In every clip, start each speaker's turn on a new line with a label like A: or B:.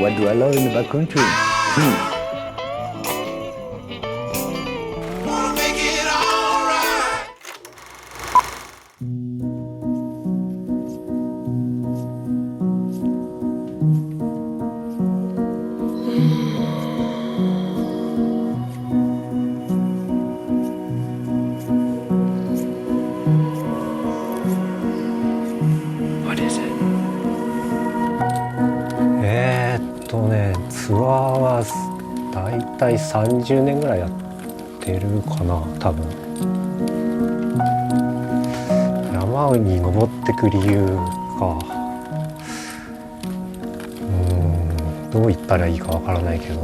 A: What do I love in the backcountry?
B: What is it?
C: ツアーはだいたい30年ぐらいやってるかな多分。山に登ってく理由か。どう言ったらいいかわからないけど。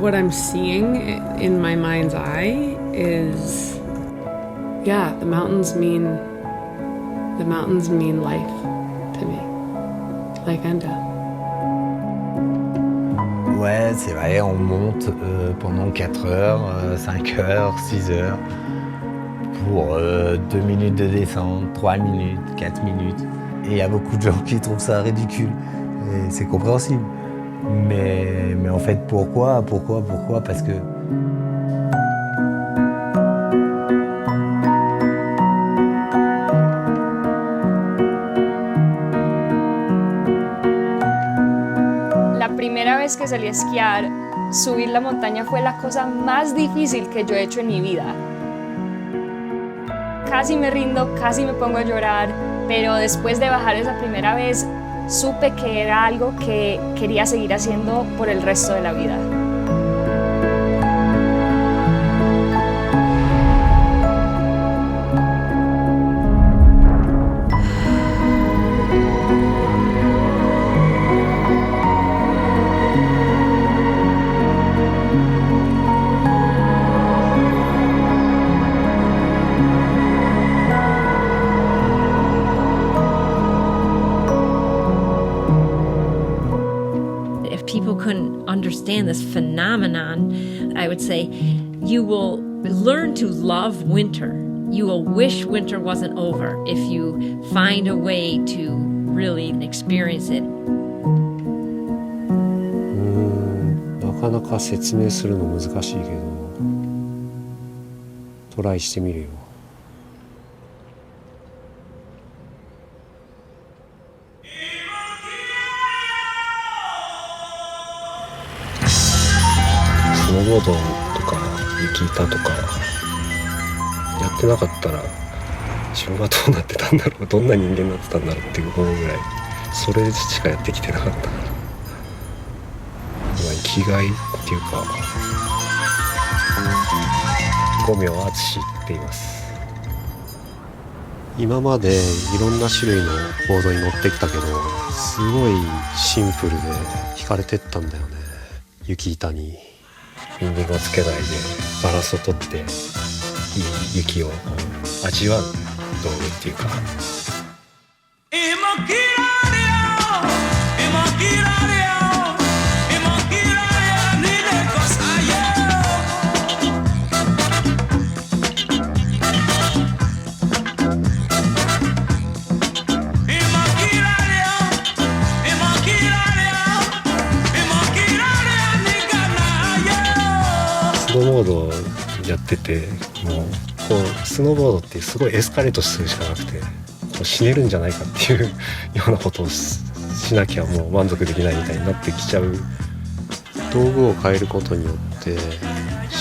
D: What I'm seeing in my mind's eye is, yeah, the mountains mean life to me, like and death.
A: Ouais, c'est vrai, on monte pendant 4 heures, 5 heures, 6 heures, pour 2 minutes de descente, 3 minutes, 4 minutes. Et il y a beaucoup de gens qui trouvent ça ridicule, et c'est compréhensible. Mais en fait, pourquoi? Parce que
E: La primera vez que salí a esquiar, subir la montaña fue la cosa más difícil que yo he hecho en mi vida. Casi me rindo, casi me pongo a llorar, pero después de bajar esa primera vez, supe que era algo que quería seguir haciendo por el resto de la vida.
F: If people couldn't understand this phenomenon, I would say you will learn to love winter. You will wish winter wasn't over if you find a way to really experience it.
C: なかなか説明するの難しいけど、トライしてみるよ。スノーボードとか雪板とかやってなかったら自分はどうなってたんだろう、どんな人間になってたんだろうって思うぐらい、それしかやってきてなかったから、生きがいっていうか、五明敦って言います。今までいろんな種類のボードに乗ってきたけど、すごいシンプルで惹かれてったんだよね。雪板にウィンディングをつけないでバランスをとっていい雪を味わう道具っていうか。スノーボードやってて、もうこうスノーボードってすごいエスカレートするしかなくて、こう死ねるんじゃないかっていうようなことを しなきゃもう満足できないみたいになってきちゃう。道具を変えることによって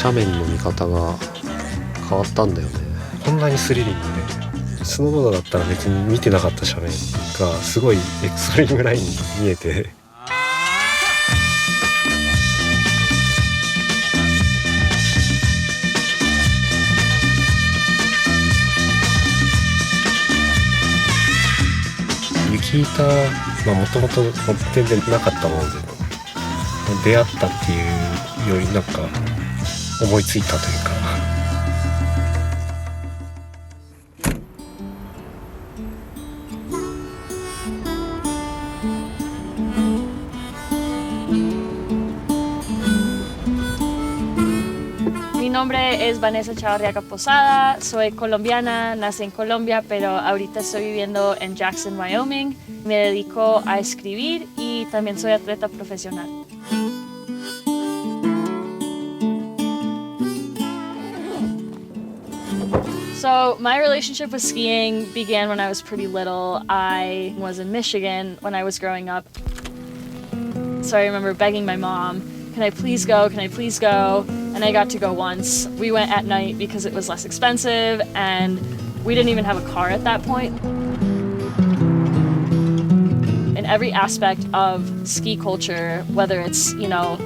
C: 斜面の見方が変わったんだよね。こんなにスリリングで、スノーボードだったら別に見てなかった斜面がすごいエクストリームラインに見えて、雪板はもともと全然なかったもので、出会ったっていうよりなんか思いついたというか。
E: Mi Mi nombre es Vanessa Chavarriaga Posada, soy colombiana, nací en Colombia, pero ahorita estoy viviendo en Jackson, Wyoming. Me dedico a escribir y también soy atleta profesional. So my relationship with skiing began when I was pretty little. I was in Michigan when I was growing up. So I remember begging my mom, can I please go, can I please go? And I got to go once. We went at night because it was less expensive and we didn't even have a car at that point. In every aspect of ski culture, whether it's, you know,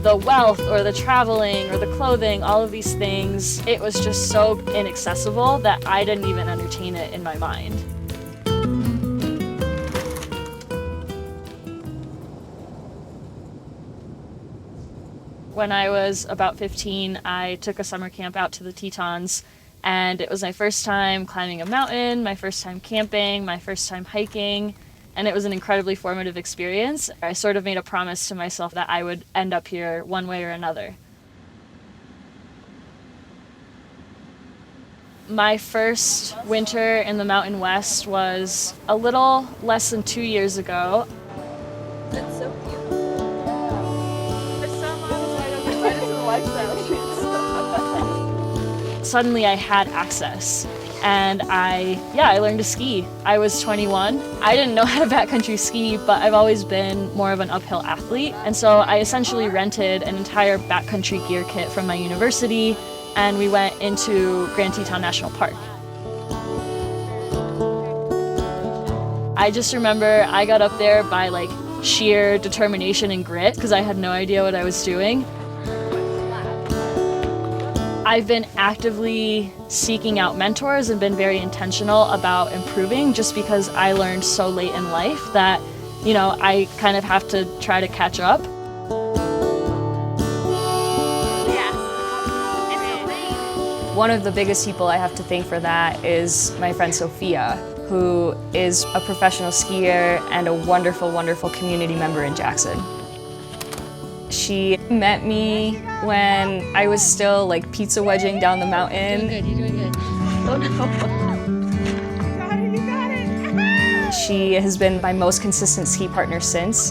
E: the wealth or the traveling or the clothing, all of these things, it was just so inaccessible that I didn't even entertain it in my mind. When I was about 15, I took a summer camp out to the Tetons, and it was my first time climbing a mountain, my first time camping, my first time hiking, and it was an incredibly formative experience. I sort of made a promise to myself that I would end up here one way or another. My first winter in the Mountain West was a little less than 2 years ago.
G: That's so cute.
E: Suddenly I had access and I learned to ski. I was 21. I didn't know how to backcountry ski, but I've always been more of an uphill athlete. And so I essentially rented an entire backcountry gear kit from my university and we went into Grand Teton National Park. I just remember I got up there by like sheer determination and grit because I had no idea what I was doing. I've been actively seeking out mentors and been very intentional about improving just because I learned so late in life that, you know, I kind of have to try to catch up. One of the biggest people I have to thank for that is my friend Sophia, who is a professional skier and a wonderful, wonderful community member in Jackson. She met me when I was still like pizza wedging down the mountain.
G: You're doing good. Oh no. You got it.
E: She has been my most consistent ski partner since.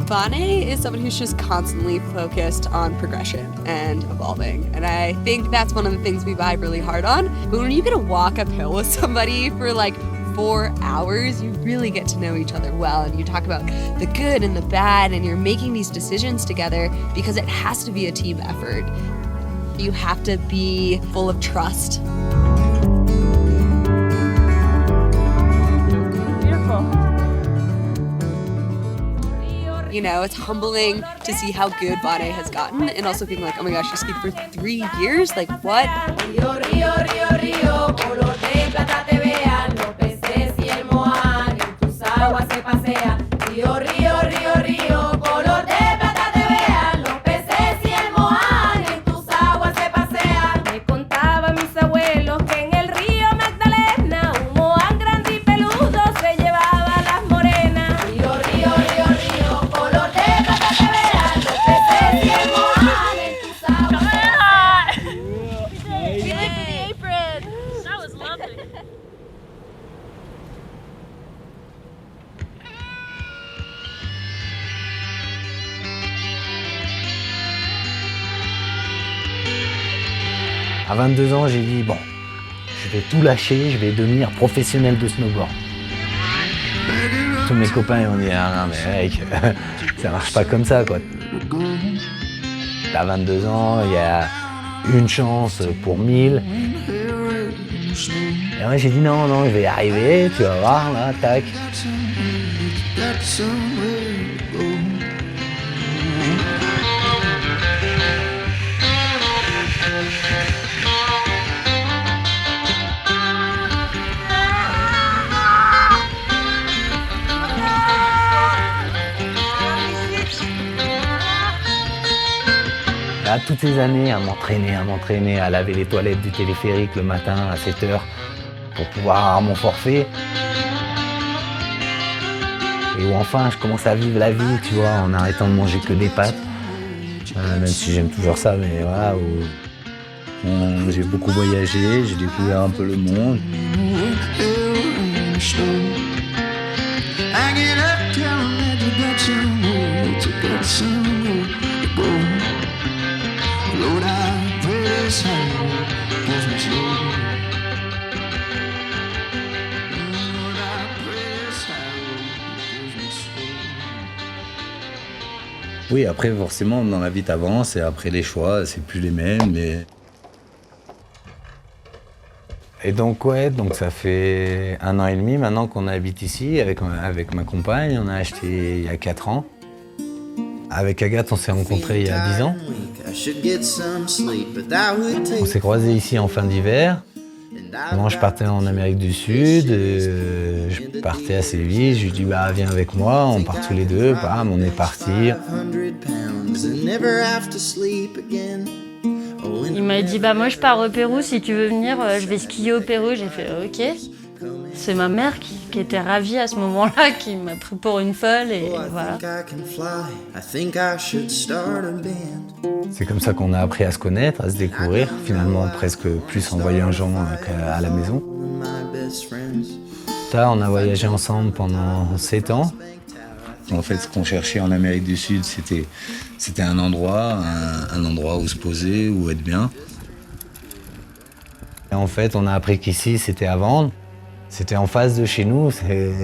H: Vane is someone who's just constantly focused on progression and evolving. And I think that's one of the things we vibe really hard on. But when you get to walk uphill with somebody for like 4 hours, you really get to know each other well, and you talk about the good and the bad, and you're making these decisions together because it has to be a team effort. You have to be full of trust.
E: Beautiful.
H: You know, it's humbling to see how good Vane has gotten, and also being like, oh my gosh, she skied for 3 years? Like, what?
I: Agua se pasea, río, río, río, río, color de plata te vean, los peces y el moán en tus aguas se pasean. Me contaban mis abuelos que en el río Magdalena un moán grande y peludo se llevaba a las morenas. Río, río, río, río, color de plata te vean, los peces y el moán en tus aguas se pasean.
G: We like the apron. That was lovely.
A: À 22 ans, j'ai dit, bon, je vais tout lâcher, je vais devenir professionnel de snowboard. Tous mes copains m'ont dit, ah non mais mec, ça marche pas comme ça quoi. À 22 ans, il y a une chance pour 1000. Et moi j'ai dit non, non, je vais y arriver, tu vas voir, là, tac. Là, toutes ces années à m'entraîner, à laver les toilettes du téléphérique le matin à 7h pour pouvoir avoir mon forfait. et où enfin je commence à vivre la vie, tu vois, en arrêtant de manger que des pâtes. Même si j'aime toujours ça, mais voilà. J'ai beaucoup voyagé, j'ai découvert un peu le monde. Oui, après forcément dans la vie t'avances et après les choix c'est plus les mêmes. Et donc ouais, donc ça fait 1 an et demi maintenant qu'on habite ici avec ma compagne. On a acheté il y a 4 ans. Avec Agathe on s'est rencontrés il y a 10 ans. On s'est croisés ici en fin d'hiver. Moi je partais en Amérique du Sud, je partais assez vite, je lui dis bah viens avec moi, on part tous les deux, bam, on est partis.
J: Il m'a dit bah moi je pars au Pérou, si tu veux venir, je vais skier au Pérou. J'ai fait ok. C'est ma mère qui était ravie à ce moment-là, qui m'a pris pour une folle et voilà.
A: C'est comme ça qu'on a appris à se connaître, à se découvrir, finalement presque plus en voyageant qu'à la maison. Là, on a voyagé ensemble pendant 7 ans. En fait, ce qu'on cherchait en Amérique du Sud, c'était un endroit où se poser, où être bien. Et en fait, on a appris qu'ici, c'était à vendre. C'était en face de chez nous.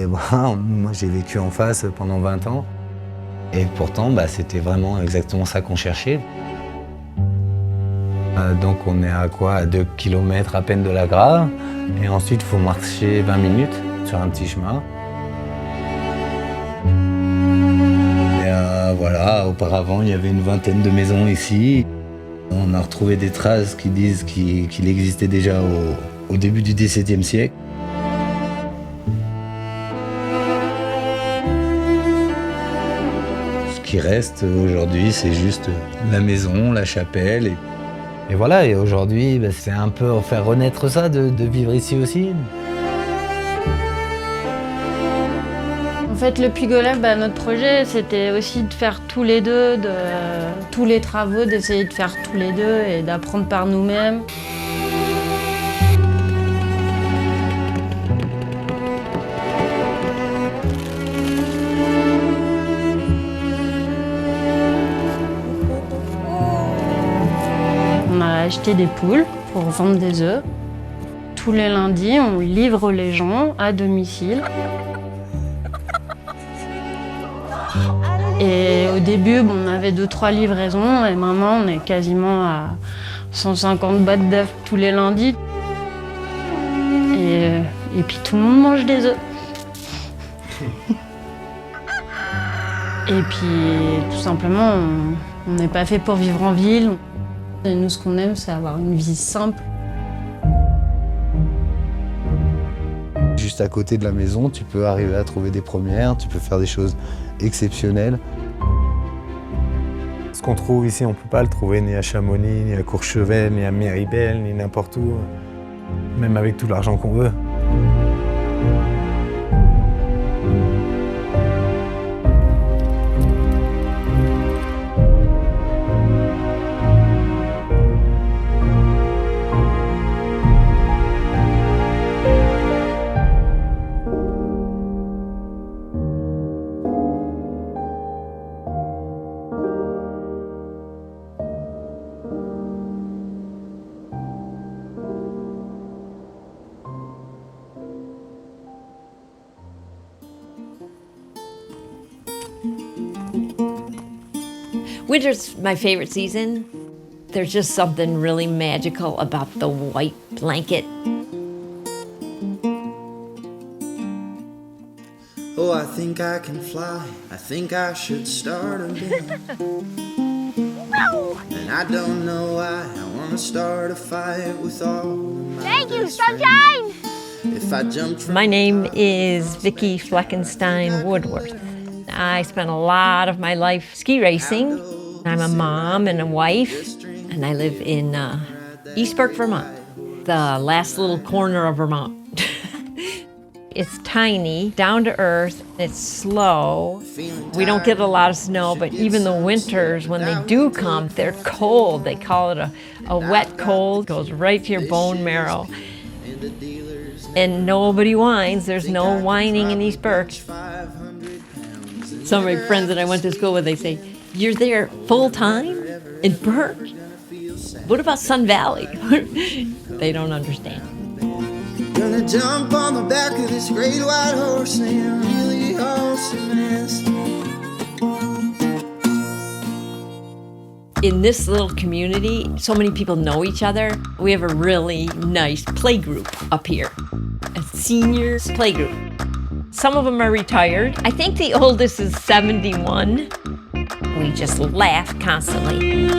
A: Moi, j'ai vécu en face pendant 20 ans. Et pourtant, c'était vraiment exactement ça qu'on cherchait. Donc on est à quoi? À 2 km à peine de la Grave. Et ensuite, il faut marcher 20 minutes sur un petit chemin. Et voilà, auparavant, il y avait une vingtaine de maisons ici. On a retrouvé des traces qui disent qu'il existait déjà au début du XVIIe siècle. Ce qui reste aujourd'hui, c'est juste la maison, la chapelle. Et voilà, et aujourd'hui, c'est un peu faire renaître ça, de vivre ici aussi.
J: En fait, le Puy-Golf, notre projet, c'était aussi de faire tous les deux, tous les travaux, d'essayer de faire tous les deux et d'apprendre par nous-mêmes. On a acheté des poules pour vendre des œufs. Tous les lundis, on livre les gens à domicile. Et au début, on avait 2-3 livraisons et maintenant on est quasiment à 150 boîtes d'œufs tous les lundis. Et puis tout le monde mange des œufs. Et puis tout simplement, on n'est pas fait pour vivre en ville. Et nous, ce qu'on aime, c'est avoir une vie simple.
A: Juste à côté de la maison, tu peux arriver à trouver des premières, tu peux faire des choses exceptionnelles. Ce qu'on trouve ici, on ne peut pas le trouver ni à Chamonix, ni à Courchevel, ni à Méribel, ni n'importe où, même avec tout l'argent qu'on veut.
F: Winter's my favorite season. There's just something really magical about the white blanket.
K: Oh, I think I can fly. I think I should start a band. And I don't know why I want to start a fight with all my
I: Thank you,
K: best
I: sunshine!
K: friends. If I jumped from
F: My name is Vicki Fleckenstein Woodworth. I spent a lot of my life ski racing. I'm a mom and a wife, and I live in East Burke, Vermont, the last little corner of Vermont. It's tiny, down to earth, it's slow. We don't get a lot of snow, but even the winters, when they do come, they're cold. They call it a wet cold, goes right to your bone marrow. And nobody whines. There's no whining in East Burke. Some of my friends that I went to school with, they say, "You're there full time in Burke? What about Sun Valley?" They don't understand.
K: Gonna jump on the back of this great white horse and really awesome nest.
F: In this little community, so many people know each other. We have a really nice play group up here, a seniors play group. Some of them are retired. I think the oldest is 71. We just laugh constantly.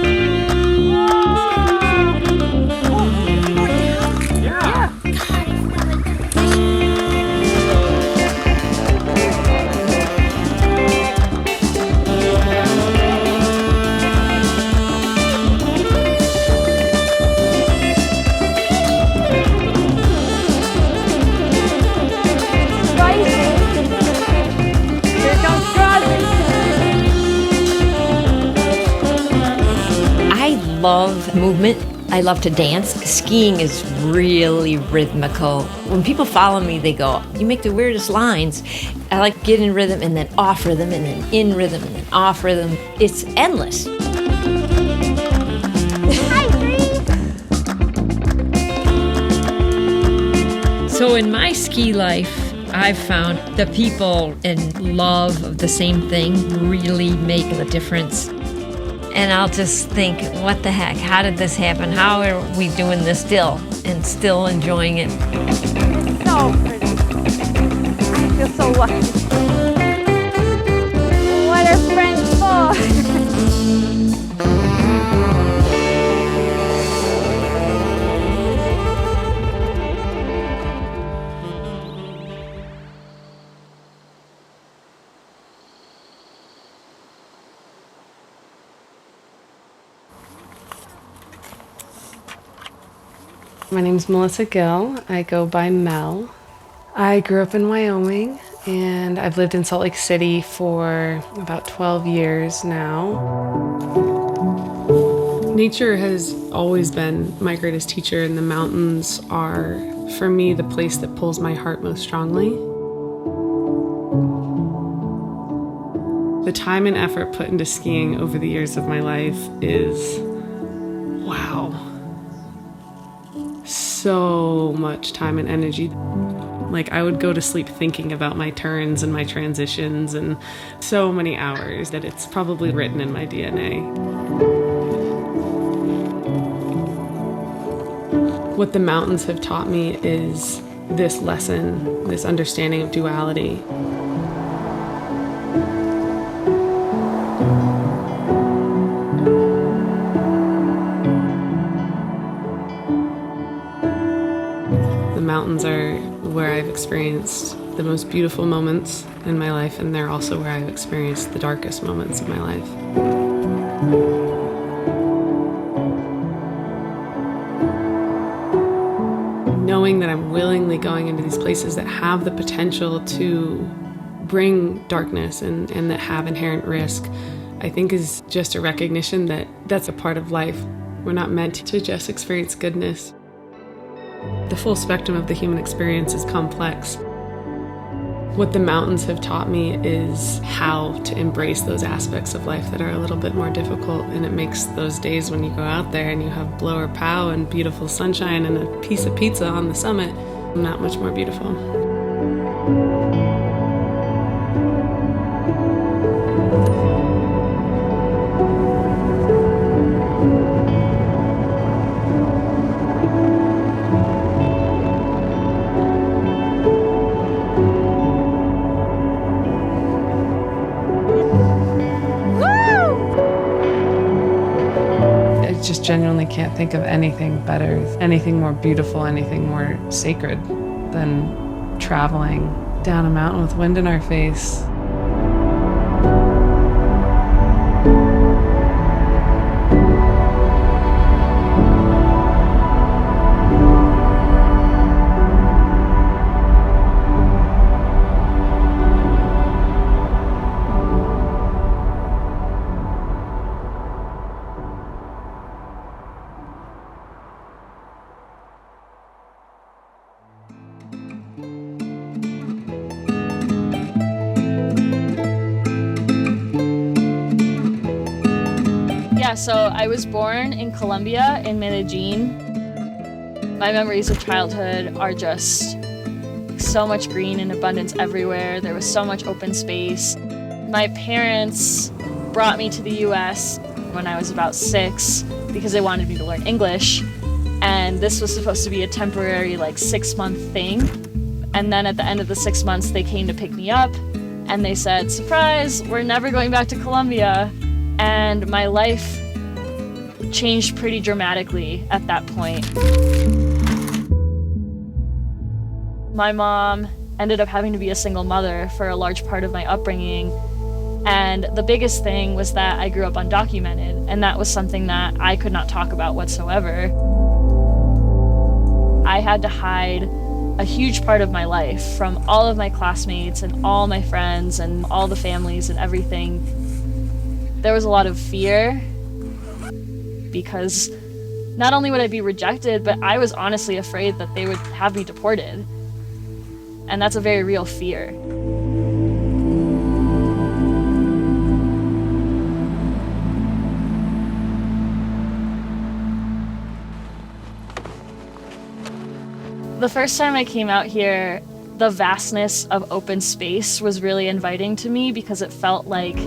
F: I love movement. I love to dance. Skiing is really rhythmical. When people follow me, they go, "You make the weirdest lines." I like get in rhythm and then off rhythm and then in rhythm and then off rhythm. It's endless. So in my ski life, I've found the people in love of the same thing really make the difference. And I'll just think, what the heck? How did this happen? How are we doing this still and still enjoying it?
G: So pretty. I feel so lucky. What are friends for?
D: My name's Melissa Gill. I go by Mel. I grew up in Wyoming and I've lived in Salt Lake City for about 12 years now. Nature has always been my greatest teacher, and the mountains are, for me, the place that pulls my heart most strongly. The time and effort put into skiing over the years of my life is, wow. So much time and energy. Like, I would go to sleep thinking about my turns and my transitions, and so many hours that it's probably written in my DNA. What the mountains have taught me is this lesson, this understanding of duality. The mountains are where I've experienced the most beautiful moments in my life, and they're also where I've experienced the darkest moments of my life. Knowing that I'm willingly going into these places that have the potential to bring darkness and that have inherent risk, I think is just a recognition that that's a part of life. We're not meant to just experience goodness. The full spectrum of the human experience is complex. What the mountains have taught me is how to embrace those aspects of life that are a little bit more difficult, and it makes those days when you go out there and you have blower pow and beautiful sunshine and a piece of pizza on the summit not much more beautiful. Just genuinely can't think of anything better, anything more beautiful, anything more sacred than traveling down a mountain with wind in our face.
E: so I was born in Colombia, in Medellin. My memories of childhood are just so much green and abundance everywhere. There was so much open space. My parents brought me to the US when I was about 6 because they wanted me to learn English. And this was supposed to be a temporary, like, 6-month thing. And then at the end of the 6 months, they came to pick me up and they said, surprise, we're never going back to Colombia. And my life changed pretty dramatically at that point. My mom ended up having to be a single mother for a large part of my upbringing. And the biggest thing was that I grew up undocumented, and that was something that I could not talk about whatsoever. I had to hide a huge part of my life from all of my classmates and all my friends and all the families and everything. There was a lot of fear because not only would I be rejected, but I was honestly afraid that they would have me deported. And that's a very real fear. The first time I came out here, the vastness of open space was really inviting to me because it felt like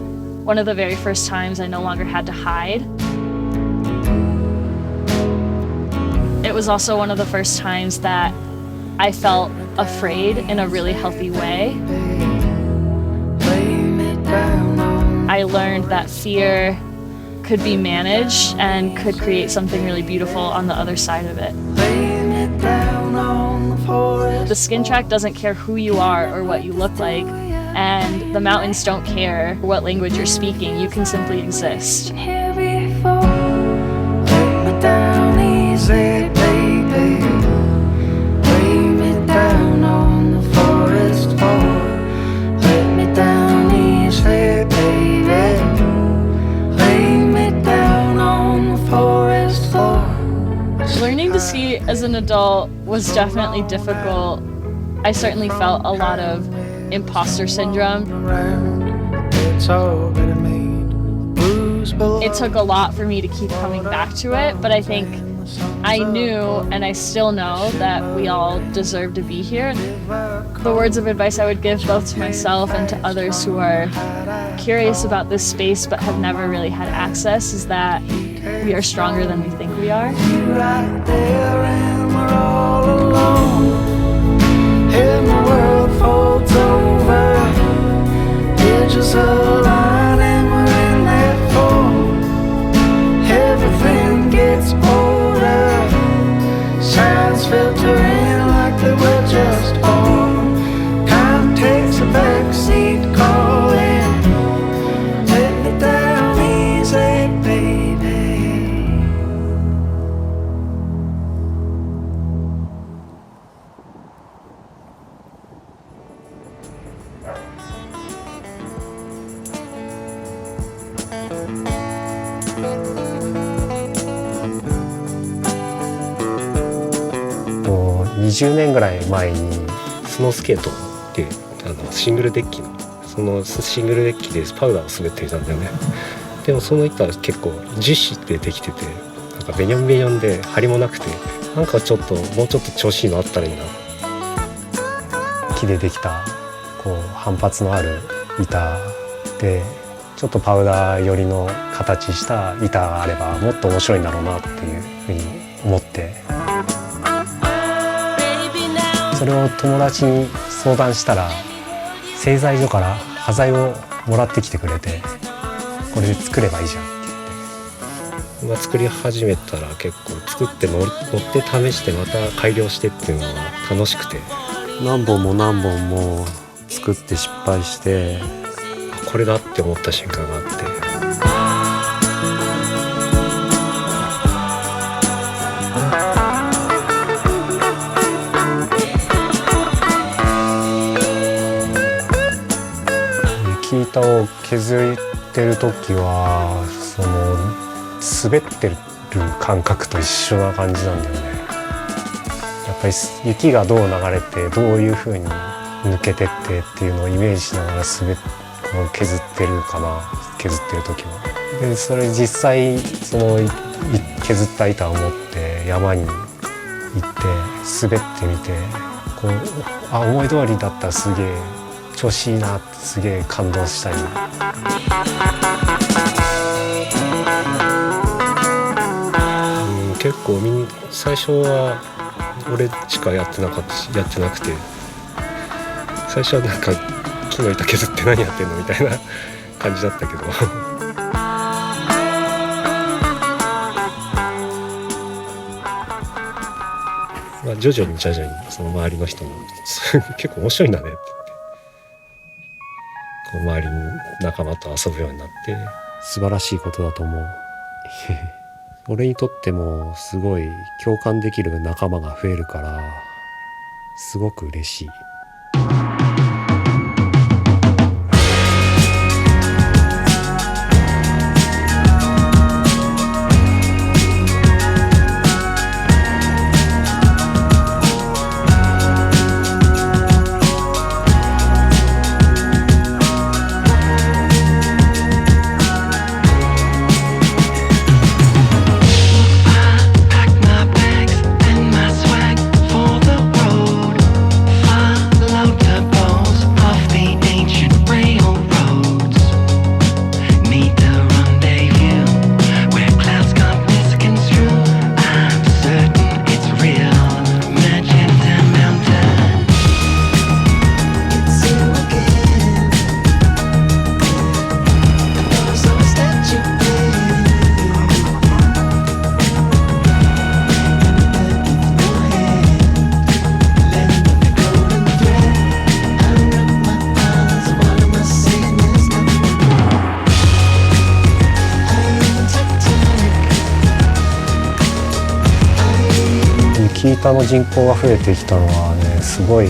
E: one of the very first times I no longer had to hide. It was also one of the first times that I felt afraid in a really healthy way. I learned that fear could be managed and could create something really beautiful on the other side of it. The skin track doesn't care who you are or what you look like, and the mountains don't care what language you're speaking. You can simply exist. Learning to ski as an adult was definitely difficult. I certainly felt a lot of imposter syndrome. It took a lot for me to keep coming back to it, but I think I knew, and I still know, that we all deserve to be here. The words of advice I would give both to myself and to others who are curious about this space but have never really had access is that we are stronger than we think we are.
K: Right there and we're all alone, and the world folds over, edges align and we're in that fold. Everything gets older, signs filter in like they were just born. Time takes a backseat calling, let me down easy, baby.20
C: 年ぐらい前にスノースケートっていうシングルデッキのそのシングルデッキでパウダーを滑っていたんだよね。でもその板は結構樹脂でできてて、なんかベニョンベニョンで張りもなくて、なんかちょっともうちょっと調子いいのあったらいいな。木でできたこう反発のある板でちょっとパウダー寄りの形した板があればもっと面白いんだろうなっていうふうに思って、それを友達に相談したら製材所から端材をもらってきてくれて、これで作ればいいじゃんって言って、作り始めたら結構作って乗って試してまた改良してっていうのが楽しくて、
L: 何本も何本も作って失敗して、
C: これだって思った瞬間があって、雪板を削ってる時はその滑ってる感覚と一緒な感じなんだよね。やっぱり雪がどう流れてどういう風に抜けてってっていうのをイメージしながら滑っこう削ってるかな、削ってる時は。でそれ実際その削った板を持って山に行って滑ってみて、こう思い通りだったらすげえ調子いいなってすげえ感動したり。結構最初は俺しかやってなくて、最初はなんか木の板削って何やってんのみたいな感じだったけどまあ徐々にその周りの人も結構面白いんだねって言って、こう周りに仲間と遊ぶようになって素晴らしいことだと思う俺にとってもすごい共感できる仲間が増えるからすごく嬉しい。雪板の人口が増えてきたのはね、すごい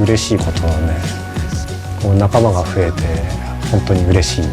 C: 嬉しいことだね。こう仲間が増えて本当に嬉しい。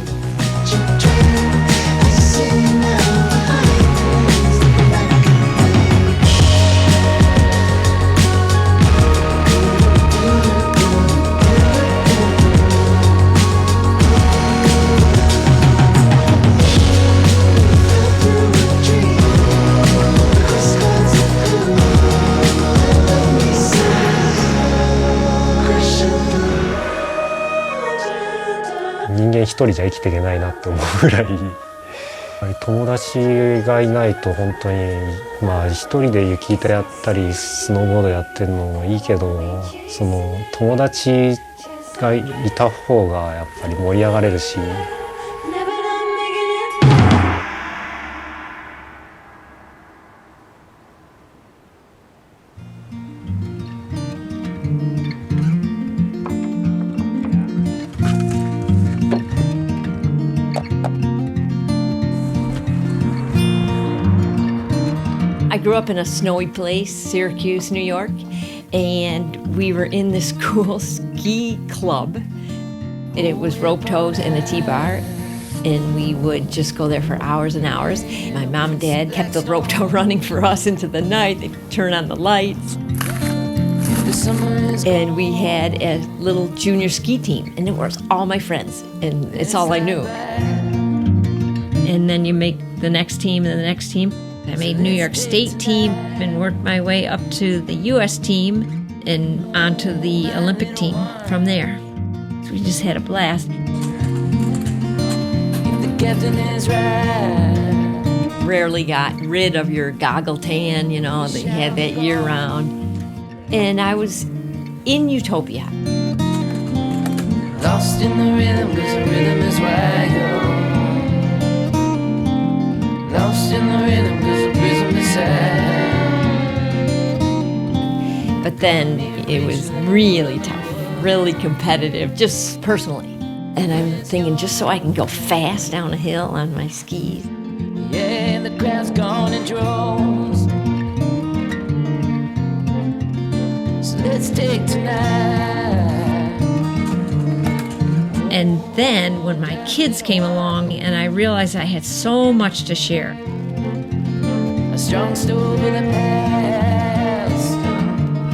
C: 人間一人じゃ生きていけないなって思うぐらい友達がいないと本当にまあ一人で雪板やったりスノーボードやってるのもいいけど、その友達がいた方がやっぱり盛り上がれるし。
F: I grew up in a snowy place, Syracuse, New York, and we were in this cool ski club. And it was rope tows and a T-bar, and we would just go there for hours and hours. My mom and dad kept the rope tow running for us into the night. They'd turn on the lights. And we had a little junior ski team, and it was all my friends, and it's all I knew.
J: And then you make the next team and the next team. I made New York State team and worked my way up to the U.S. team and onto the Olympic team from there. So we just had a blast.
I: If the captain is right.
F: Rarely got rid of your goggle tan, you know, they had that year round. And I was in Utopia.
I: Lost in the rhythm, 'cause the rhythm is wild. Lost in the rhythm, 'cause the rhythm is sad.
F: But then it was really tough, really competitive, just personally. And I'm thinking, just so I can go fast down a hill on my skis.
I: Yeah, and the crowd's gone in droves. So let's take tonight.
J: And then when my kids came along and I realized I had so much to share.
I: A strong stove in the past.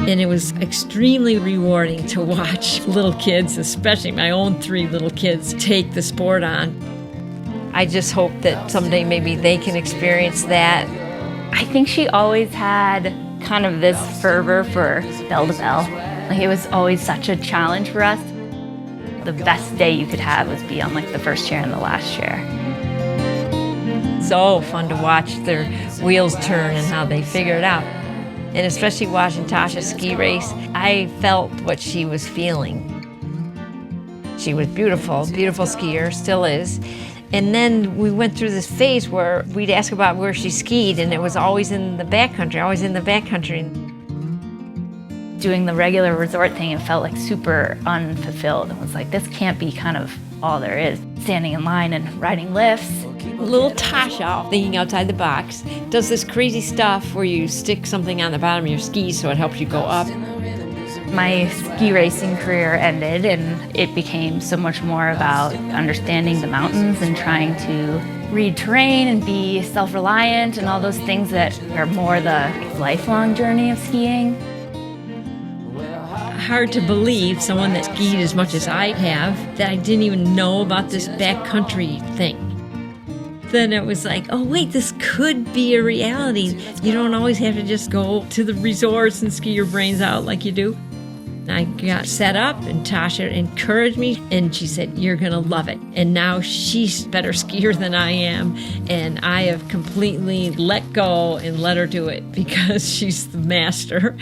J: And it was extremely rewarding to watch little kids, especially my own 3 little kids, take the sport on. I just hope that someday maybe they can experience that.
M: I think she always had kind of this fervor for bell to bell. Like, it was always such a challenge for us. The best day you could have was be on like the first chair and the last chair.
J: So fun to watch their wheels turn and how they figure it out. And especially watching Tasha ski race, I felt what she was feeling. She was beautiful, beautiful skier, still is. And then we went through this phase where we'd ask about where she skied, and it was always in the backcountry, always in the backcountry.
M: Doing the regular resort thing, it felt like super unfulfilled. It was like, this can't be kind of all there is. Standing in line and riding lifts.
J: Little Tasha, thinking outside the box, does this crazy stuff where you stick something on the bottom of your skis so it helps you go up.
M: My ski racing career ended, and it became so much more about understanding the mountains and trying to read terrain and be self-reliant and all those things that are more the lifelong journey of skiing.
J: Hard to believe, someone that skied as much as I have, that I didn't even know about this backcountry thing. Then it was like, oh wait, this could be a reality. You don't always have to just go to the resorts and ski your brains out like you do. I got set up, and Tasha encouraged me, and she said, you're gonna love it. And now she's a better skier than I am, and I have completely let go and let her do it because she's the master.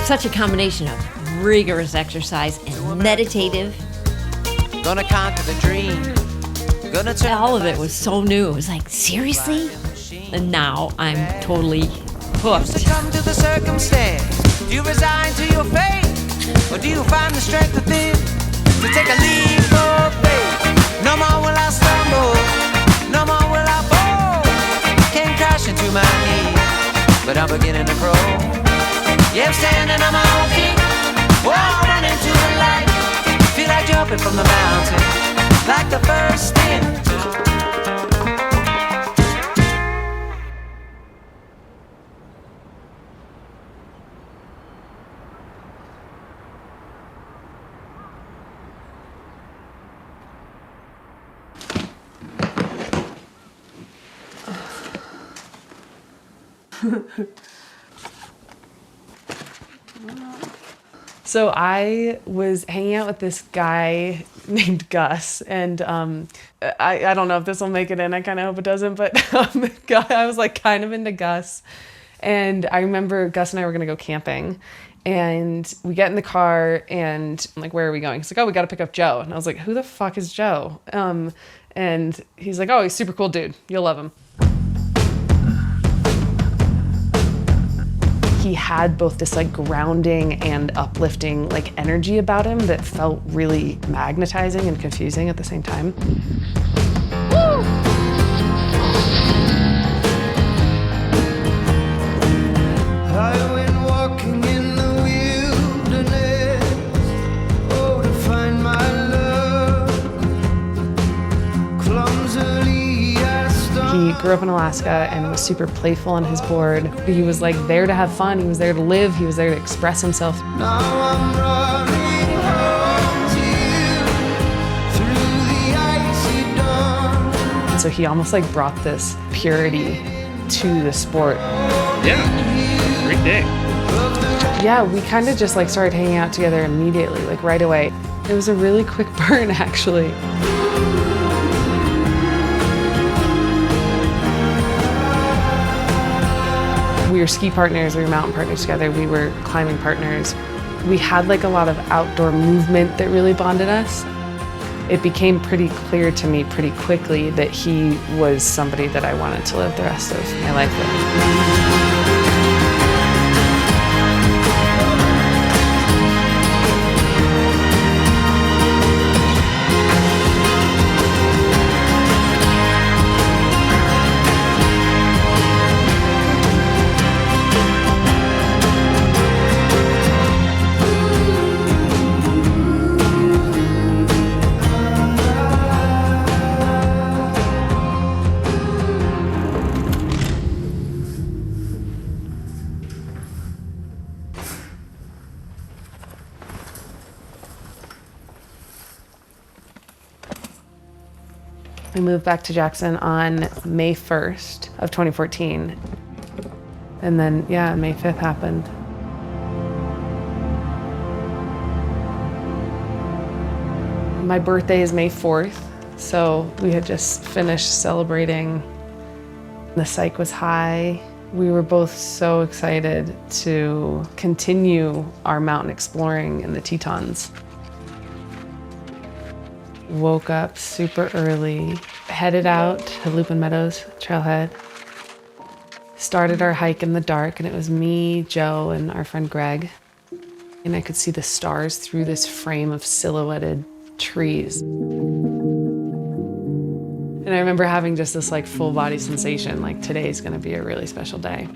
J: Such a combination of rigorous exercise and meditative.
K: Gonna conquer the dream. Gonna turn
J: all of it was so new. It was like, seriously? And now I'm totally hooked.
K: Succumb to the circumstance. Do you resign to your fate? Or do you find the strength within to take a leap of faith? No more will I stumble. No more will I fall. Can't crash into my knees, but I'm beginning to crawl. Yeah, I'm standing on my own feet. Oh, I'm running to the light. Feel like jumping from the mountain, like the first thing.
D: So I was hanging out with this guy named Gus, and I don't know if this will make it in. I kind of hope it doesn't, but I was like kind of into Gus. And I remember Gus and I were going to go camping, and we get in the car, and I'm like, where are we going? He's like, oh, we got to pick up Joe. And I was like, who the fuck is Joe? And he's like, oh, he's a super cool dude. You'll love him. He had both this like grounding and uplifting like energy about him that felt really magnetizing and confusing at the same time. Woo!
K: I went walking in the wilderness, oh, to find my love. Clumsily I stumbled.
D: He grew up in Alaska and was super playful on his board. He was like there to have fun. He was there to live. He was there to express himself.
K: Now I'm running home to you through the icy dawn.
D: And so he almost like brought this purity to the sport.
N: Yeah, great day.
D: Yeah, we kind of just like started hanging out together immediately, like right away. It was a really quick burn, actually. We were ski partners, we were mountain partners together, we were climbing partners. We had like a lot of outdoor movement that really bonded us. It became pretty clear to me pretty quickly that he was somebody that I wanted to live the rest of my life with. We moved back to Jackson on May 1st of 2014. And then, yeah, May 5th happened. My birthday is May 4th, so we had just finished celebrating. The psych was high. We were both so excited to continue our mountain exploring in the Tetons. Woke up super early, headed out to Lupin Meadows trailhead. Started our hike in the dark, and it was me, Joe, and our friend Greg. And I could see the stars through this frame of silhouetted trees. And I remember having just this like full body sensation, like today's gonna be a really special day.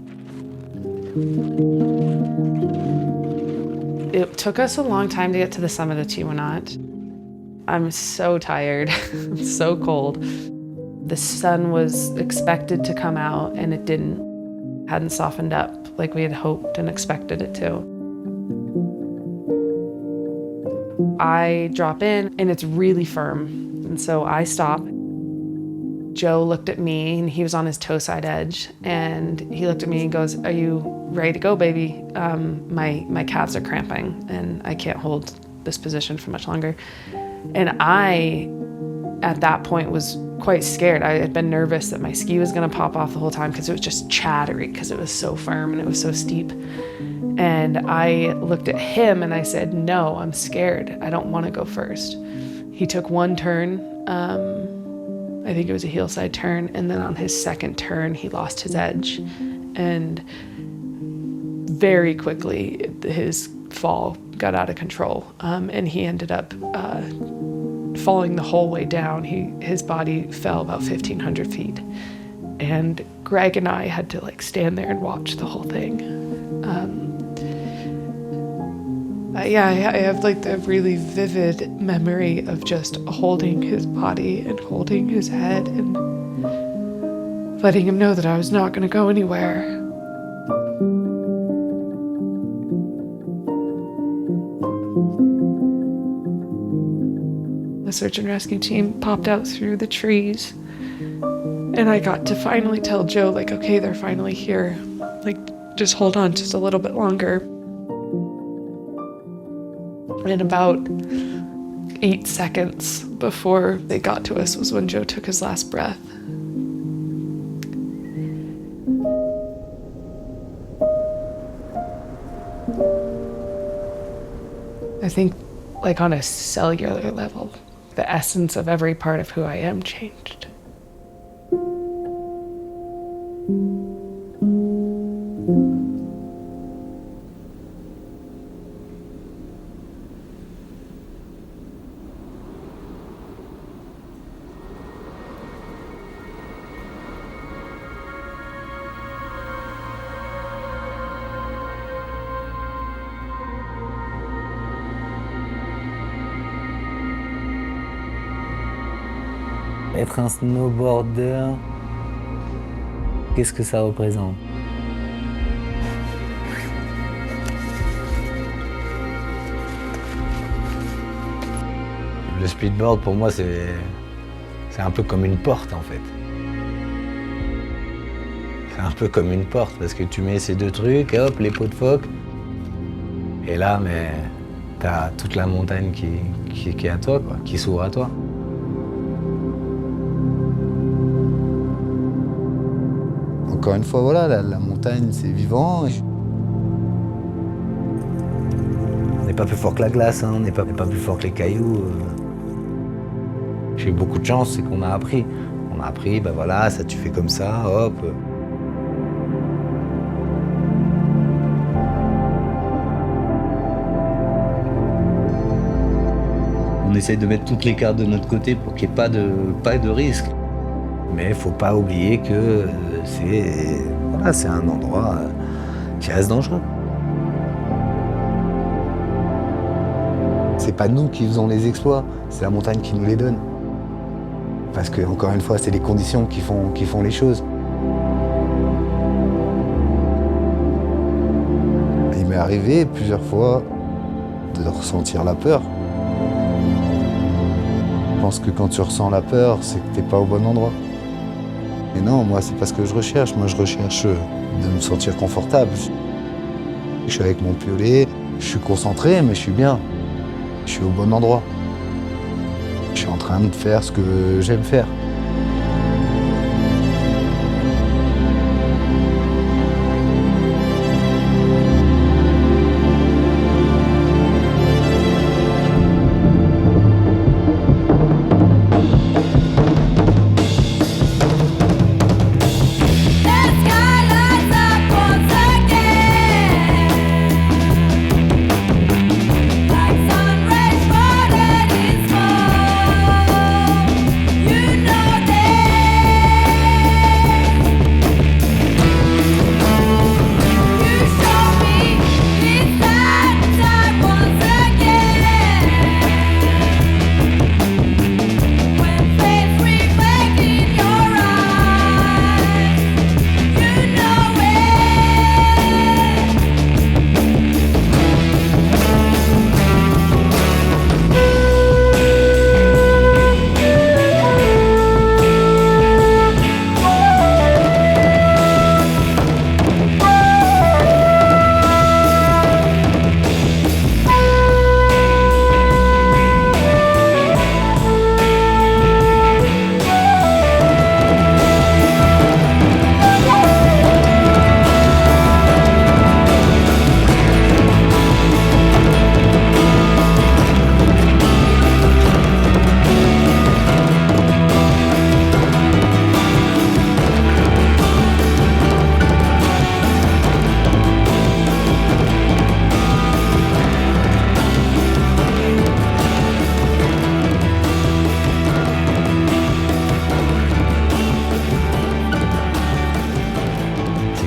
D: It took us a long time to get to the summit of Tiwanaut. I'm so tired, I'm so cold. The sun was expected to come out and it didn't. Hadn't softened up like we had hoped and expected it to. I drop in and it's really firm. And so I stop. Joe looked at me and he was on his toe side edge. And he looked at me and goes, "Are you ready to go, baby? My calves are cramping and I can't hold this position for much longer." And I, at that point, was quite scared. I had been nervous that my ski was gonna pop off the whole time because it was just chattery because it was so firm and it was so steep. And I looked at him and I said, "No, I'm scared. I don't want to go first." He took one turn, I think it was a heel side turn, and then on his second turn, he lost his edge. And very quickly, his fall got out of control, and he ended up falling the whole way down. His body fell about 1,500 feet. And Greg and I had to like stand there and watch the whole thing. Yeah, I have like the really vivid memory of just holding his body and holding his head and letting him know that I was not going to go anywhere. The search and rescue team popped out through the trees and I got to finally tell Joe, like, okay, they're finally here. Like, just hold on just a little bit longer. And about 8 seconds before they got to us was when Joe took his last breath. I think, like on a cellular level, the essence of every part of who I am changed.
A: Être un snowboarder, qu'est-ce que ça représente? Le speedboard pour moi c'est un peu comme une porte en fait. C'est un peu comme une porte parce que tu mets ces deux trucs et hop, les pots de phoque. Et là, mais t'as toute la montagne qui est à toi, quoi, qui s'ouvre à toi.
O: Encore une fois, voilà, la montagne, c'est vivant.
A: On n'est pas plus fort que la glace, hein, on n'est pas plus fort que les cailloux. J'ai eu beaucoup de chance, c'est qu'on a appris. On a appris, ben voilà, ça tu fais comme ça, hop. On essaye de mettre toutes les cartes de notre côté pour qu'il n'y ait pas de risque. Mais il ne faut pas oublier que c'est un endroit qui reste dangereux.
O: C'est pas nous qui faisons les exploits, c'est la montagne qui nous les donne. Parce que, encore une fois, c'est les conditions qui font les choses. Il m'est arrivé plusieurs fois de ressentir la peur. pense que quand tu ressens la peur, c'est que t'es pas au bon endroit. Et non, moi, c'est pas ce que je recherche. Moi, je recherche de me sentir confortable. Je suis avec mon piolet, je suis concentré, mais je suis bien. Je suis au bon endroit. Je suis en train de faire ce que j'aime faire.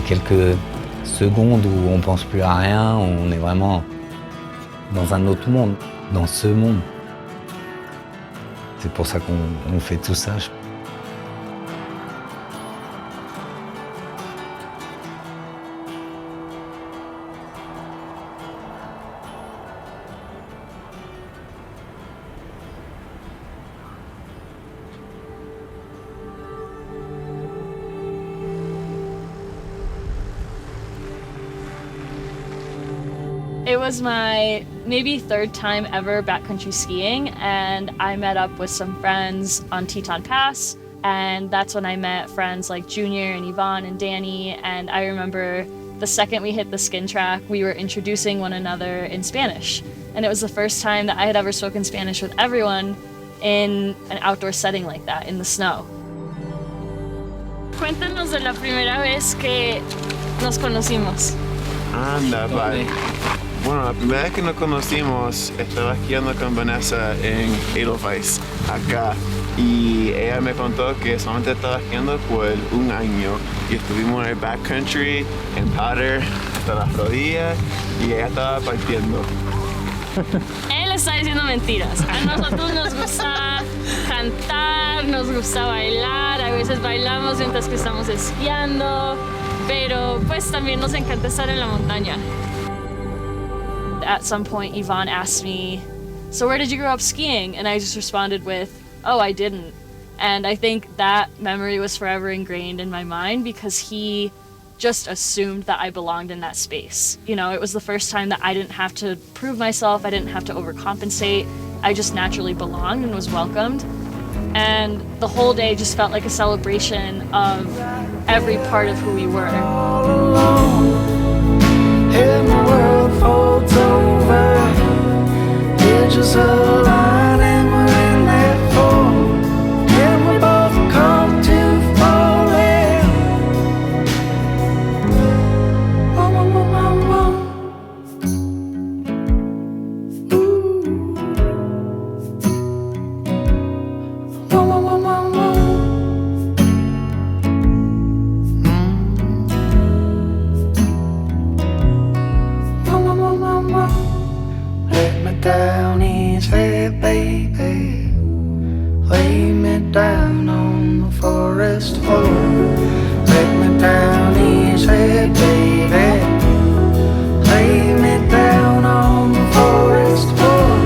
O: Quelques secondes où on pense plus à rien, on est vraiment dans un autre monde, dans ce monde. C'est pour ça qu'on fait tout ça.
E: It was my maybe third time ever backcountry skiing, and I met up with some friends on Teton Pass, and that's when I met friends like Junior and Yvonne and Danny, and I remember the second we hit the skin track, we were introducing one another in Spanish, and it was the first time that I had ever spoken Spanish with everyone in an outdoor setting like that, in the snow. Cuéntanos de la primera vez que nos conocimos.
P: Anda, vale. Bueno, la primera vez que nos conocimos, estaba esquiando con Vanessa en Edelweiss, acá. Y ella me contó que solamente estaba esquiando por un año. Y estuvimos en el backcountry, en powder, hasta las rodillas, y ella estaba partiendo.
E: Él está diciendo mentiras. A nosotros nos gusta cantar, nos gusta bailar, a veces bailamos mientras que estamos esquiando, pero pues también nos encanta estar en la montaña. At some point, Yvonne asked me, "So where did you grow up skiing?" And I just responded with, "Oh, I didn't." And I think that memory was forever ingrained in my mind because he just assumed that I belonged in that space. You know, it was the first time that I didn't have to prove myself, I didn't have to overcompensate. I just naturally belonged and was welcomed. And the whole day just felt like a celebration of every part of who we were.
K: All alone, and the world folds over, edges align and we're in that fold, and we both come to fall in. Whoa, whoa, whoa, whoa, whoa. Whoa, whoa, whoa, whoa, whoa. Let me down easy, baby. Lay me down on the forest floor. Let me down easy, baby. Lay me down on the forest floor.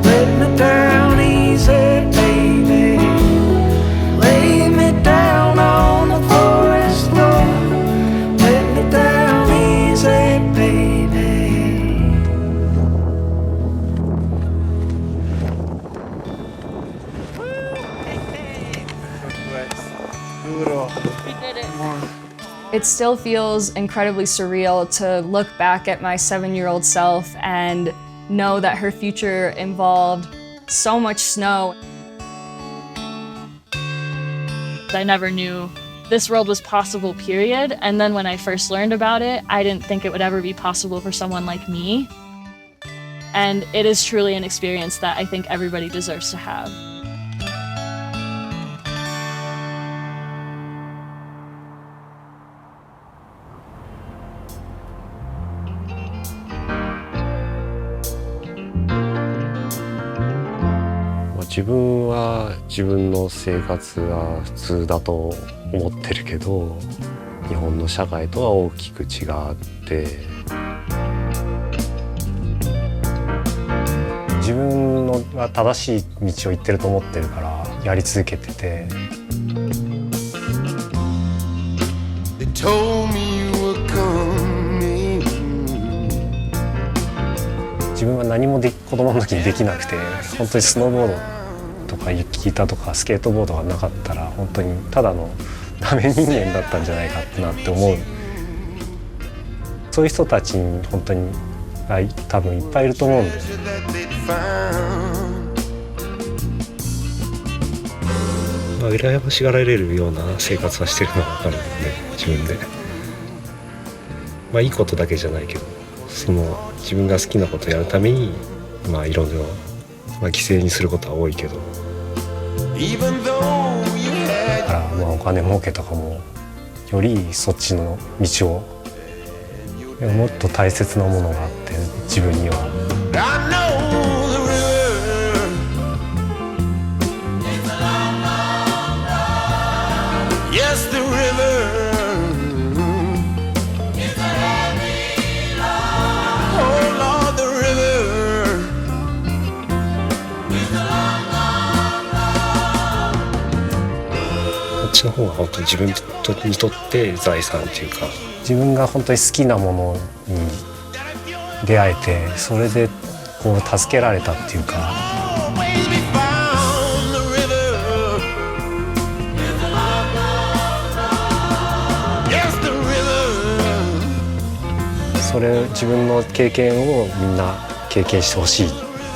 K: Let me down easy, baby.
E: It still feels incredibly surreal to look back at my 7-year-old self and know that her future involved so much snow. I never knew this world was possible, period. And then when I first learned about it, I didn't think it would ever be possible for someone like me. And it is truly an experience that I think everybody deserves to have.
C: 自分は自分の生活は普通だと思ってるけど、日本の社会とは大きく違って自分のは正しい道を行ってると思ってるからやり続けてて。自分は何も子供の時にできなくて、本当にスノーボードとか雪板とかスケートボードがなかったら本当にただのダメ人間だったんじゃないかなって思う。そういう人たちに本当に多分いっぱいいると思うんで、羨ましがられるような生活はしてるのが分かるので、自分でいいことだけじゃないけど、その自分が好きなことをやるためにいろいろ犠牲にすることは多いけど、だからお金儲けとかもよりそっちの道をもっと大切なものがあって自分には。こっちの方が本当に自分にとって財産っていうか、自分が本当に好きなものに出会えて、それでこう助けられたっていうか。それ自分の経験をみんな経験してほしい。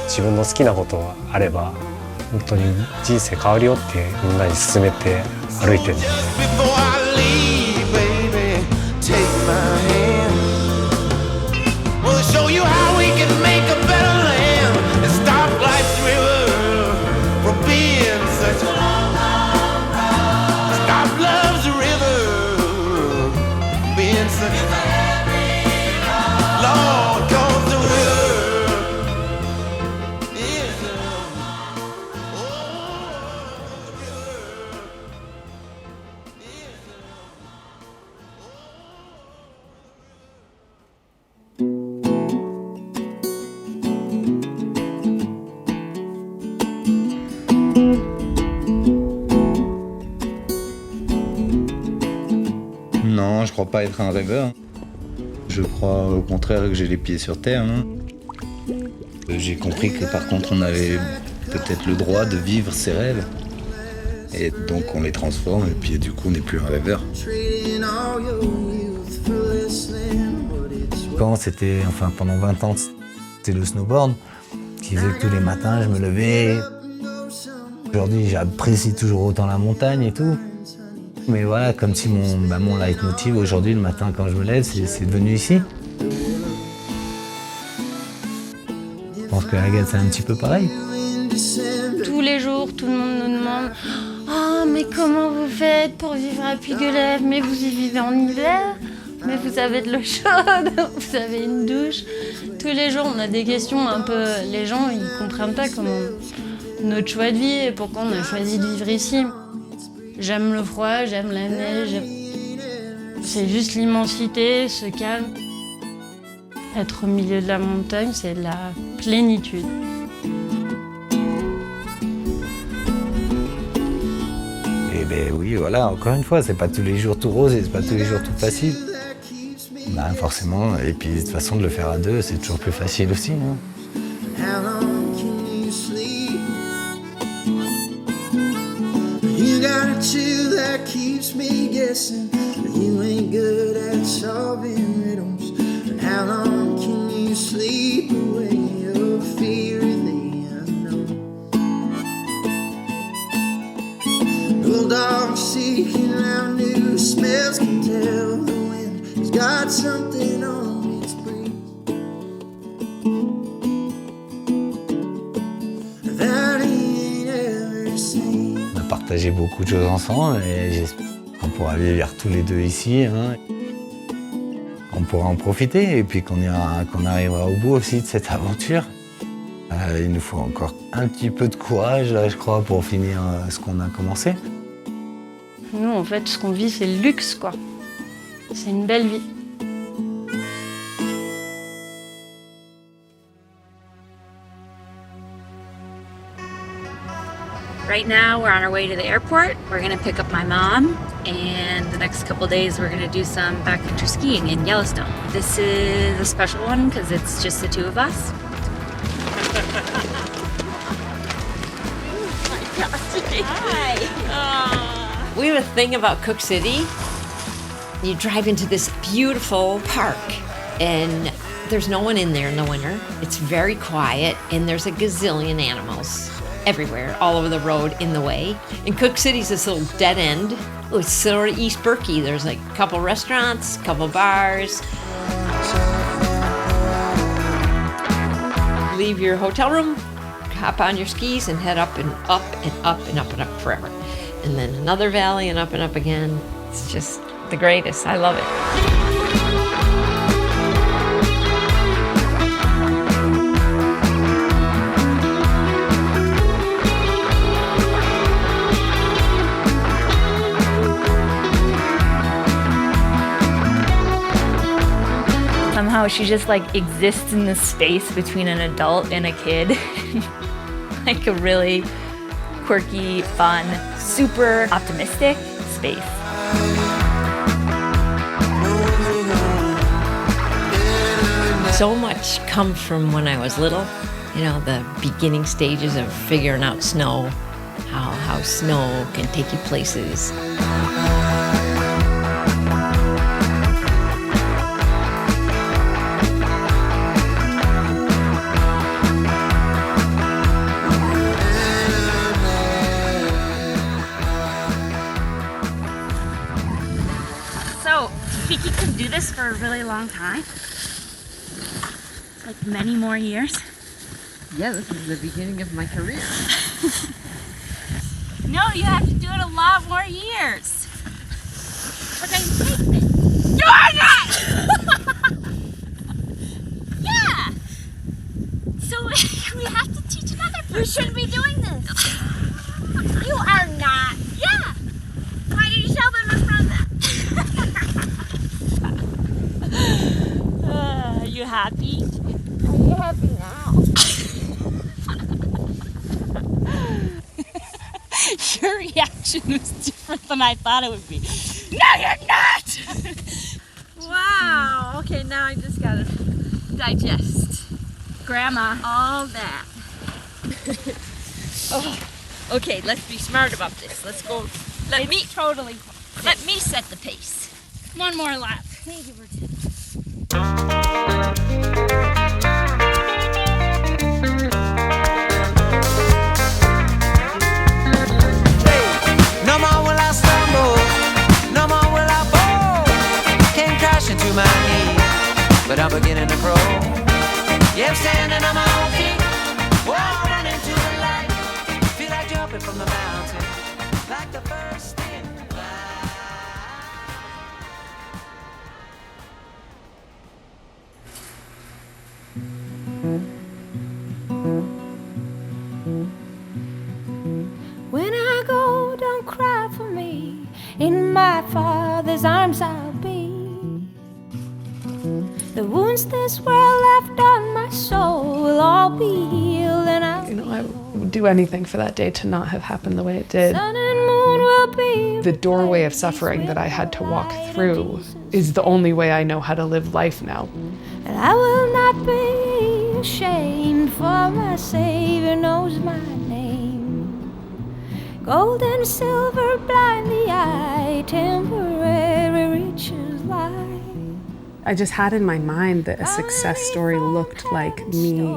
C: 自分の好きなことがあれば本当に人生変わるよってみんなに勧めて歩いてるんで。
O: Non, je crois pas être un rêveur. Je crois au contraire que j'ai les pieds sur terre. J'ai compris que par contre on avait peut-être le droit de vivre ses rêves. Et donc on les transforme et puis du coup on n'est plus un rêveur. Quand c'était, pendant 20 ans, c'était le snowboard qui faisait que tous les matins je me levais. Aujourd'hui j'apprécie toujours autant la montagne et tout. Mais voilà, comme si mon leitmotiv aujourd'hui, le matin quand je me lève, c'est devenu ici. Je pense que Agathe, c'est un petit peu pareil.
Q: Tous les jours, tout le monde nous demande « Oh, mais comment vous faites pour vivre à Puy-Guelève? Mais vous y vivez en hiver? Mais vous avez de l'eau chaude? Vous avez une douche ?» Tous les jours, on a des questions un peu... Les gens, ils comprennent pas comment notre choix de vie et pourquoi on a choisi de vivre ici. J'aime le froid, j'aime la neige. C'est juste l'immensité, ce calme. Être au milieu de la montagne, c'est de la plénitude.
A: Et ben oui, voilà, encore une fois, c'est pas tous les jours tout rose et c'est pas tous les jours tout facile. Forcément, et puis de toute façon, de le faire à deux, c'est toujours plus facile aussi.
K: You got a chill that keeps me guessing. You ain't good at solving riddles. And how long can you sleep away your fear of the unknown? Bulldogs seeking out new smells can tell the wind has got something on its breeze. That he ain't ever seen.
A: On a partagé beaucoup de choses ensemble et j'espère qu'on pourra vivre tous les deux ici. Hein. On pourra en profiter et puis qu'on arrivera au bout aussi de cette aventure. Il nous faut encore un petit peu de courage, là, je crois, pour finir ce qu'on a commencé.
Q: Nous, en fait, ce qu'on vit, c'est le luxe, quoi. C'est une belle vie.
R: Right now, we're on our way to the airport. We're gonna pick up my mom, and the next couple days, we're gonna do some backcountry skiing in Yellowstone. This is a special one because it's just the two of us.
F: Hi. We have a thing about Cook City. You drive into this beautiful park, and there's no one in there in the winter. It's very quiet, and there's a gazillion animals everywhere, all over the road, in the way. And Cook City's this little dead end. Oh, it's sort of East Berkey. There's like a couple restaurants, a couple bars. Leave your hotel room, hop on your skis, and head up and up and up and up and up forever. And then another valley and up again. It's just the greatest. I love it.
M: Somehow she just like exists in the space between an adult and a kid. Like a really quirky, fun, super optimistic space.
F: So much comes from when I was little. You know, the beginning stages of figuring out snow, how snow can take you places.
R: Kiki can do this for a really long time. Like many more years.
F: Yeah, this is the beginning of my career.
R: No, you have to do it a lot more years. But I take it. You are not! Yeah! So we have to teach another person. You shouldn't be doing this. You are not. Yeah! Why did you tell them in front of them? Are you happy?
Q: Are you happy now?
R: Your reaction was different than I thought it would be. No, you're not!
F: Wow. Okay, now I just gotta digest.
R: Grandma.
F: All that. Oh. Okay, let's be smart about this. Let's go. Let me set the pace.
R: One more lap.
Q: Thank you for tips.
K: No more will I stumble, no more will I fall. Came crashing to my knees, but I'm beginning to crawl. Yeah, I'm standing on my own feet, whoa, running to the light. Feel like jumping from the mountain, like the first thing.
I: When I go, don't cry for me. In my Father's arms I'll be. The wounds this world left on my soul will all be healed, and
D: I would do anything for that day to not have happened the way it did.
I: sun and moon will be.
D: The doorway of suffering that I had to walk through is the only way I know how to live life now.
I: And I will not be ashamed, for my Savior knows my name. Gold and silver blind the eye, temporary choose life.
D: I just had in my mind that a success story looked like me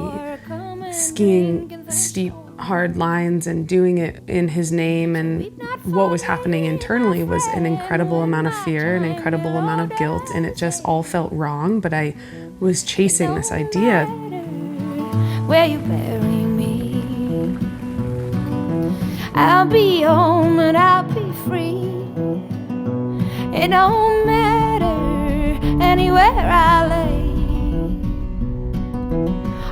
D: skiing steep, hard lines and doing it in his name, and what was happening internally was an incredible amount of fear, an incredible amount of guilt, and it just all felt wrong, but I was chasing this idea.
I: Where you bury me, I'll be home and I'll be free. It don't matter anywhere I lay.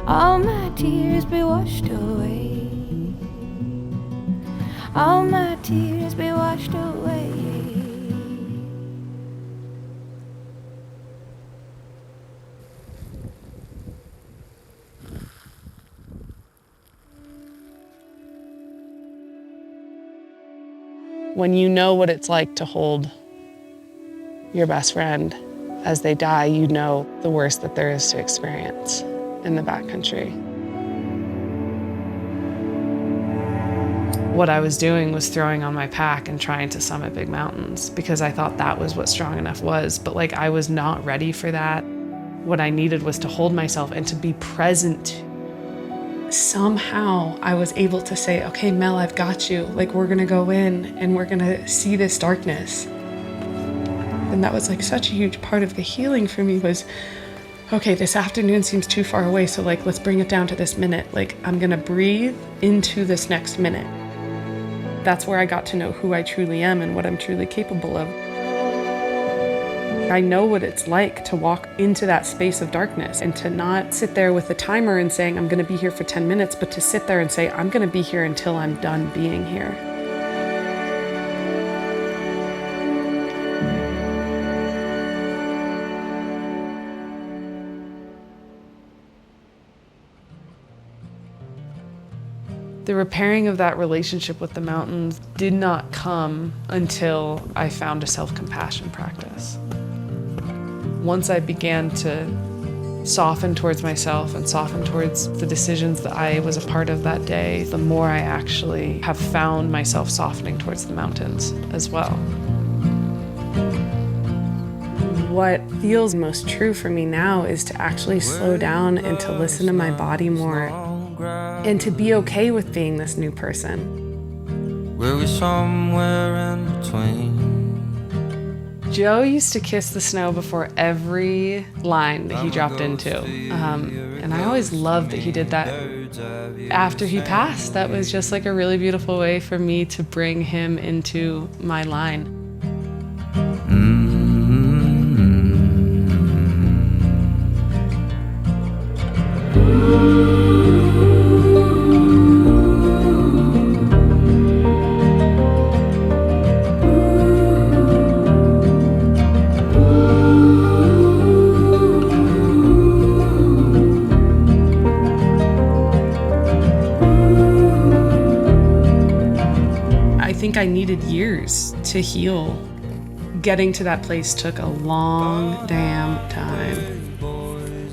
I: All my tears be washed away. All my tears be washed away.
D: When you know what it's like to hold your best friend as they die, you know the worst that there is to experience in the backcountry. What I was doing was throwing on my pack and trying to summit big mountains because I thought that was what strong enough was, but like I was not ready for that. What I needed was to hold myself and to be present. Somehow I was able to say, okay, Mel, I've got you. Like, we're gonna go in and we're gonna see this darkness. And that was like such a huge part of the healing for me was, okay, this afternoon seems too far away, so like, let's bring it down to this minute. Like, I'm gonna breathe into this next minute. That's where I got to know who I truly am and what I'm truly capable of. I know what it's like to walk into that space of darkness and to not sit there with a timer and saying, I'm gonna be here for 10 minutes, but to sit there and say, I'm gonna be here until I'm done being here. The repairing of that relationship with the mountains did not come until I found a self-compassion practice. Once I began to soften towards myself and soften towards the decisions that I was a part of that day, the more I actually have found myself softening towards the mountains as well. What feels most true for me now is to actually slow down and to listen to my body more and to be okay with being this new person.
K: Were we somewhere in between?
D: Joe used to kiss the snow before every line that he dropped into. And I always loved that he did that after he passed. That was just like a really beautiful way for me to bring him into my line. I think I needed years to heal. Getting to that place took a long damn time.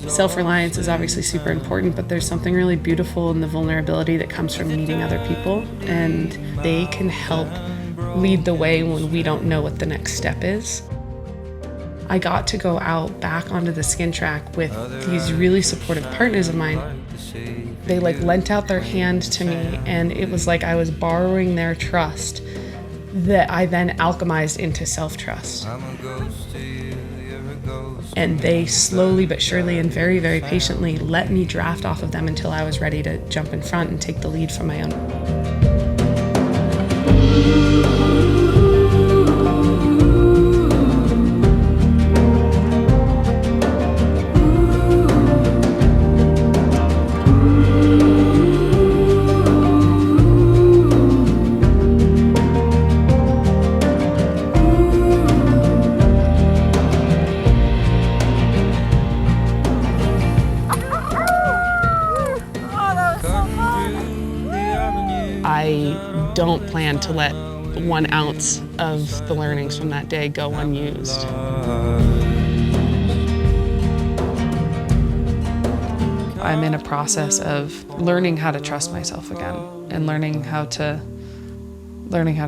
D: Self-reliance is obviously super important, but there's something really beautiful in the vulnerability that comes from meeting other people, and they can help lead the way when we don't know what the next step is. I got to go out back onto the skin track with these really supportive partners of mine. They like lent out their hand to me, and it was like I was borrowing their trust that I then alchemized into self-trust. And they slowly but surely and very, very patiently let me draft off of them until I was ready to jump in front and take the lead from my own. I don't plan to let 1 ounce of the learnings from that day go unused. I'm in a process of learning how to trust myself again and learning how to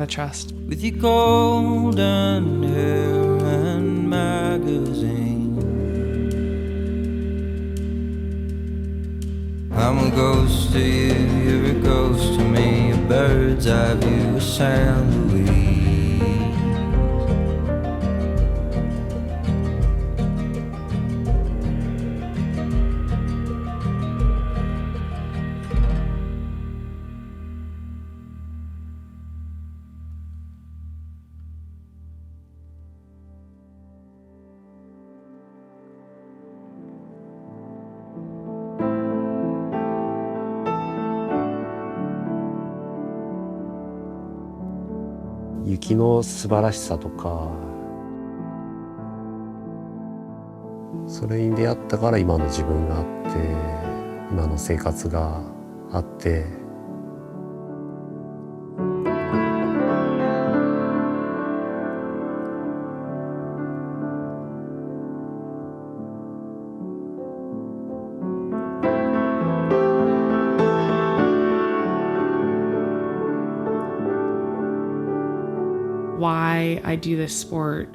D: trust.
K: With your golden hair and my losing. I'm a ghost to you, you're a ghost to me, a bird's eye view of San Luis.
L: 雪の素晴らしさとか、それに出会ったから今の自分があって、今の生活があって、
D: Why I do this sport.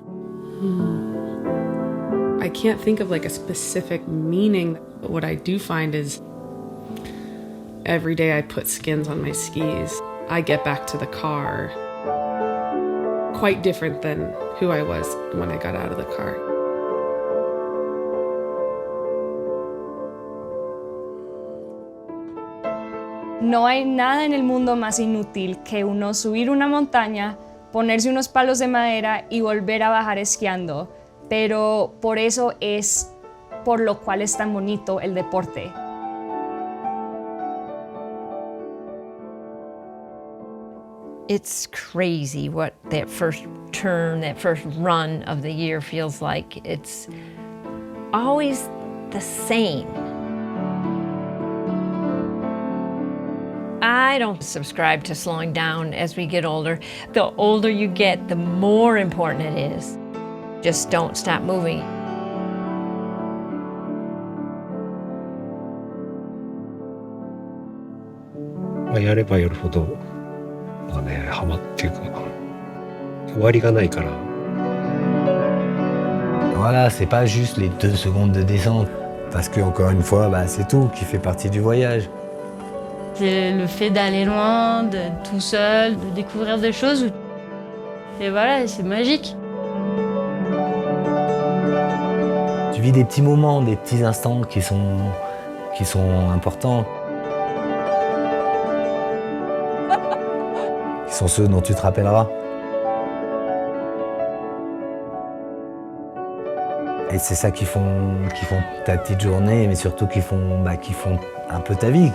D: I can't think of like a specific meaning. But what I do find is every day I put skins on my skis, I get back to the car quite different than who I was when I got out of the car.
E: No hay nada en el mundo más inútil que uno subir una montaña, ponerse unos palos de madera y volver a bajar esquiando, pero por eso es por lo cual es tan bonito el deporte.
F: It's crazy what that first turn, that first run of the year feels like. It's always the same. I don't subscribe to slowing down as we get older. The older you get, the more important it is. Just don't stop moving.
C: やればやるほどハマっていうか終わりがないから。
A: Voilà, c'est pas juste les 2 secondes de descente, parce que encore une fois, c'est tout qui fait partie du voyage.
Q: C'est le fait d'aller loin, d'être tout seul, de découvrir des choses. Et voilà, c'est magique.
A: Tu vis des petits moments, des petits instants qui sont importants. Qui sont ceux dont tu te rappelleras. Et c'est ça qui font ta petite journée, mais surtout qui font un peu ta vie.